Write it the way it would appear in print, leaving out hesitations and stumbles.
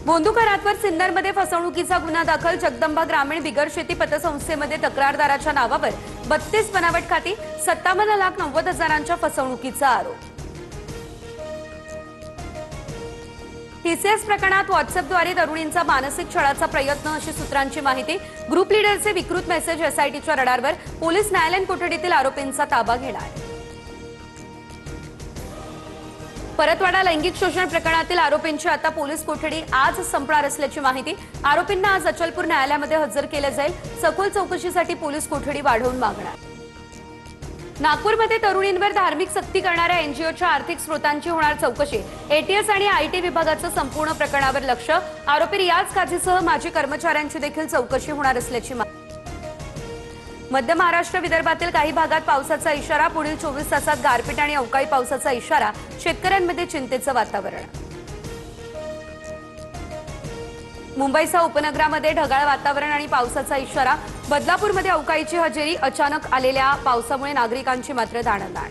बोंदुकरातवर सिन्नरमध्ये फसवणुकीचा गुन्हा दाखल। जगदंबा ग्रामीण बिगर शेती पतसंस्थेमध्ये तक्रारदाराच्या नावावर 32 बनावट खाती, 57,90,000च्या फसवणुकीचा आरोप। टीसीएस प्रकरणात व्हॉट्सअपद्वारे तरुणींचा मानसिक छळाचा प्रयत्न अशी सूत्रांची माहिती। ग्रुप लीडरचे विकृत मेसेज एसआयटीच्या रडारवर। पोलीस न्यायालयीन कोठडीतील आरोपींचा ताबा घेणार। परतवाडा लैंगिक शोषण प्रकरणातील आरोपींची आता पोलीस कोठडी आज संपणार असल्याची माहिती। आरोपींना आज अचलपूर न्यायालयामध्ये हजर केले जाईल। सखोल चौकशीसाठी पोलीस कोठडी वाढवून मागणार। नागपूरमध्ये तरुणींवर धार्मिक सक्ती करणाऱ्या एनजीओच्या आर्थिक स्रोतांची होणार चौकशी। एटीएस आणि आयटी विभागाचं संपूर्ण प्रकरणावर लक्ष। आरोपी रियाज काझीसह माजी कर्मचाऱ्यांची देखील चौकशी होणार असल्याची माहिती। मध्य महाराष्ट्र विदर्भातील काही भागात पावसाचा इशारा। पुढील 24 तासात गारपीट आणि अवकाळी पावसाचा इशारा। शेतकऱ्यांमध्ये चिंतेचं वातावरण। मुंबईसह उपनगरामध्ये ढगाळ वातावरण आणि पावसाचा इशारा। बदलापूरमध्ये अवकाळीची हजेरी। अचानक आलेल्या पावसामुळे नागरिकांची मात्र दाणादाण।